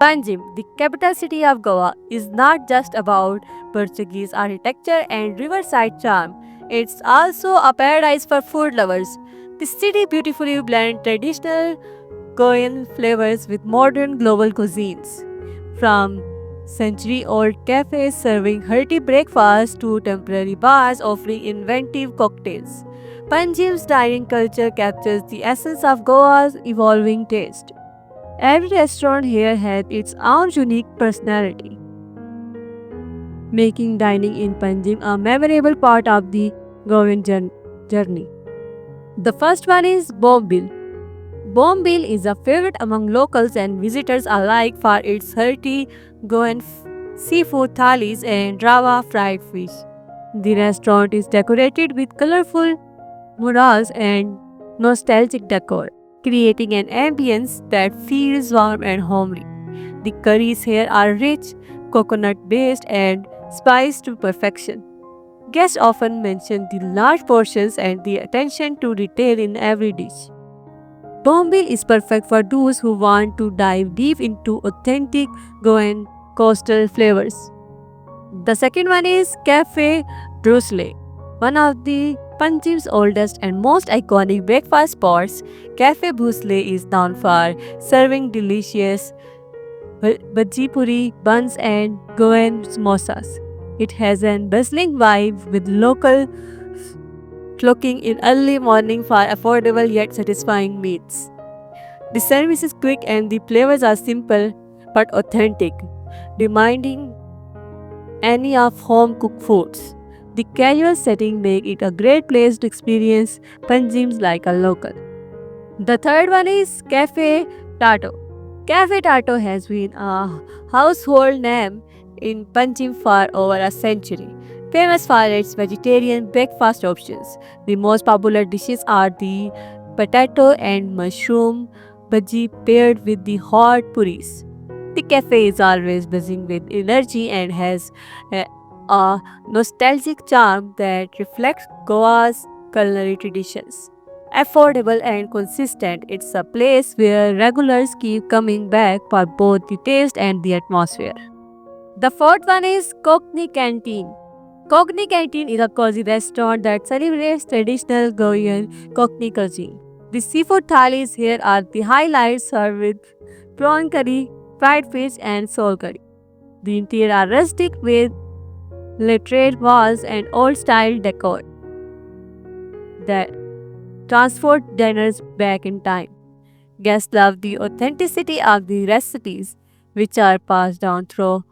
Panjim, the capital city of Goa, is not just about Portuguese architecture and riverside charm. It's also a paradise for food lovers. The city beautifully blends traditional Korean flavors with modern global cuisines. From century old cafes serving hearty breakfast to temporary bars offering inventive cocktails. Panjim's dining culture captures the essence of Goa's evolving taste. Every restaurant here has its own unique personality, making dining in Panjim a memorable part of the Goan journey. The first one is Bombil. Bombil is a favorite among locals and visitors alike for its hearty Goan seafood thalis and rava fried fish. The restaurant is decorated with colorful murals and nostalgic decor, creating an ambience that feels warm and homely. The curries here are rich, coconut based, and spiced to perfection. Guests often mention the large portions and the attention to detail in every dish. Bombil is perfect for those who want to dive deep into authentic Goan coastal flavors. The second one is Cafe Drusle. One of the Panjim's oldest and most iconic breakfast spots, Cafe Bhusle is known for serving delicious bhaji puri, buns and Goan samosas. It has an bustling vibe with local flocking in early morning for affordable yet satisfying meals. The service is quick and the flavors are simple but authentic, reminding any of home cooked foods. The casual setting make it a great place to experience Panjims like a local. The third one is Cafe Tato. Cafe Tato has been a household name in Panjim for over a century. Famous for its vegetarian breakfast options, the most popular dishes are the potato and mushroom bhaji paired with the hot puris. The cafe is always buzzing with energy and has a nostalgic charm that reflects Goa's culinary traditions. Affordable and consistent, it's a place where regulars keep coming back for both the taste and the atmosphere. The fourth one is Cockney Canteen. Cockney Canteen is a cozy restaurant that celebrates traditional Goan Cockney cuisine. The seafood thalis here are the highlights served with prawn curry, fried fish, and soul curry. The interior are rustic with laterite walls and old-style decor that transport diners back in time. Guests love the authenticity of the recipes, which are passed down through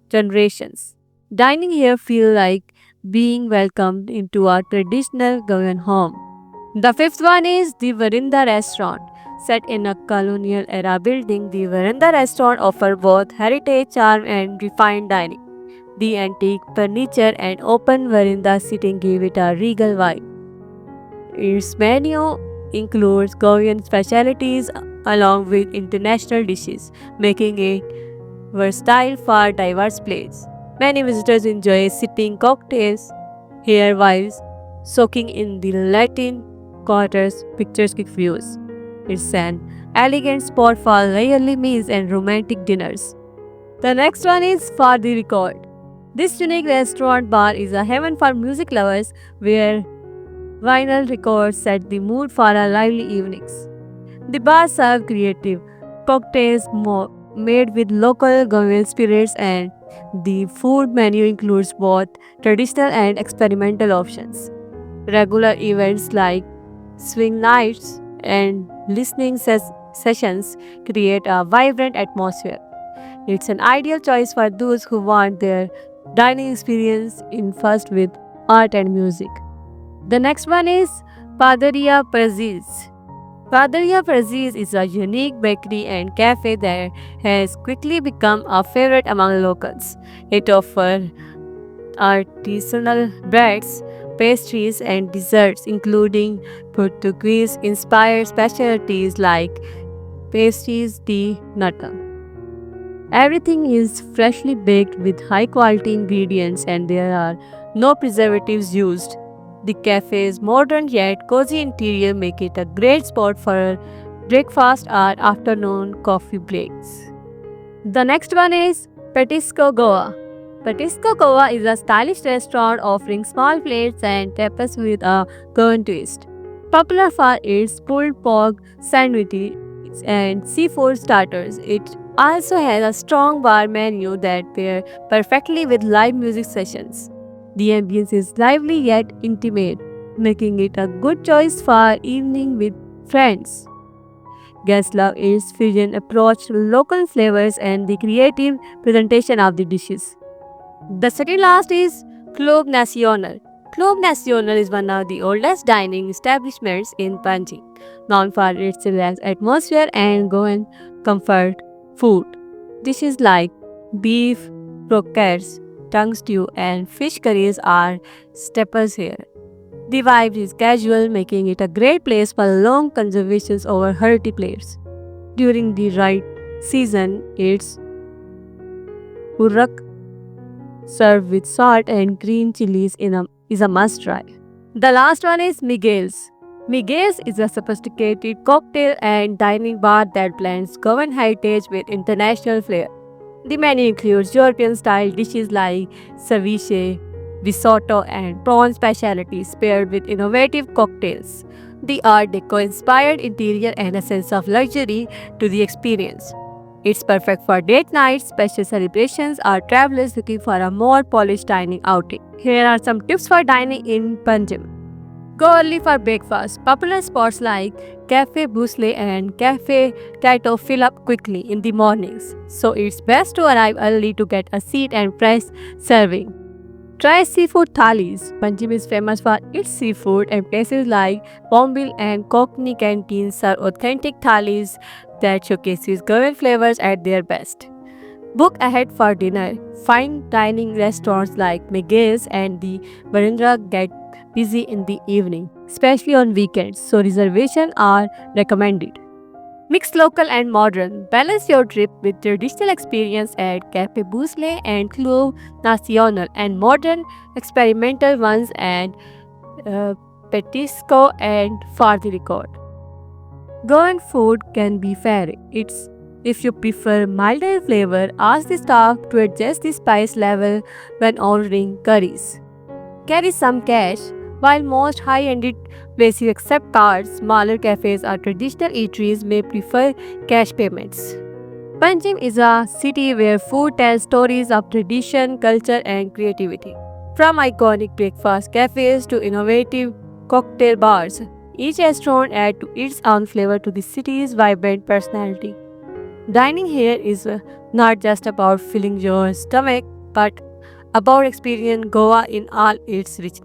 generations. Dining here feels like being welcomed into a traditional Goan home. The fifth one is the Varinda restaurant. Set in a colonial era building, the Varinda restaurant offers both heritage charm and refined dining. The antique furniture and open veranda seating give it a regal vibe. Its menu includes Goan specialties along with international dishes, making it versatile for diverse plates. Many visitors enjoy sipping cocktails here while soaking in the Latin Quarter's picturesque views. It's an elegant spot for leisurely meals and romantic dinners. The next one is For the Record. This unique restaurant bar is a heaven for music lovers where vinyl records set the mood for a lively evenings. The bar serves creative cocktails made with local Goan spirits and the food menu includes both traditional and experimental options. Regular events like swing nights and listening sessions create a vibrant atmosphere. It's an ideal choice for those who want their dining experience infused with art and music. The next one is Padaria Praziz. Padaria Praziz is a unique bakery and cafe that has quickly become a favorite among locals. It offers artisanal breads, pastries, and desserts, including Portuguese inspired specialties like pasties de nata. Everything is freshly baked with high quality ingredients, and there are no preservatives used. The cafe's modern yet cozy interior make it a great spot for breakfast or afternoon coffee breaks. The next one is Petisco Goa. Petisco Goa is a stylish restaurant offering small plates and tapas with a Goan twist. Popular for its pulled pork sandwiches and seafood starters, it also has a strong bar menu that pair perfectly with live music sessions. The ambience is lively yet intimate, making it a good choice for evening with friends. Guests love its fusion approach to local flavors and the creative presentation of the dishes. The second last is Club Nacional. Club Nacional is one of the oldest dining establishments in Panji, known for its relaxed atmosphere and Goan comfort food. Dishes like beef, croquettes, tongue stew, and fish curries are staples here. The vibe is casual, making it a great place for long conversations over hearty plates. During the right season, it's Urrak served with salt and green chilies is a must try. The last one is Miguel's. Miguel's is a sophisticated cocktail and dining bar that blends Goan heritage with international flair. The menu includes European style dishes like ceviche, risotto, and prawn specialties paired with innovative cocktails. The Art Deco inspired interior and a sense of luxury to the experience. It's perfect for date nights, special celebrations, or travelers looking for a more polished dining outing. Here are some tips for dining in Panjim. Go early for breakfast. Popular spots like Cafe Bousle and Cafe Taito fill up quickly in the mornings, so it's best to arrive early to get a seat and fresh serving. Try seafood thalis. Panjim is famous for its seafood, and places like Bombil and Kokni canteens serve authentic thalis that showcases Goan flavors at their best. Book ahead for dinner. Fine dining restaurants like Miguel's and the Barindra get busy in the evening, especially on weekends, so reservations are recommended. Mix local and modern. Balance your trip with traditional experience at Cafe Bousle and Club Nacional and modern experimental ones at uh, Petisco and For the Record. Goan food can be fairy. It's if you prefer milder flavor, ask the staff to adjust the spice level when ordering curries. Carry some cash. While most high-ended places accept cards, smaller cafes or traditional eateries may prefer cash payments. Panjim is a city where food tells stories of tradition, culture, and creativity. From iconic breakfast cafes to innovative cocktail bars, each restaurant adds to its own flavor to the city's vibrant personality. Dining here is not just about filling your stomach, but about experiencing Goa in all its richness.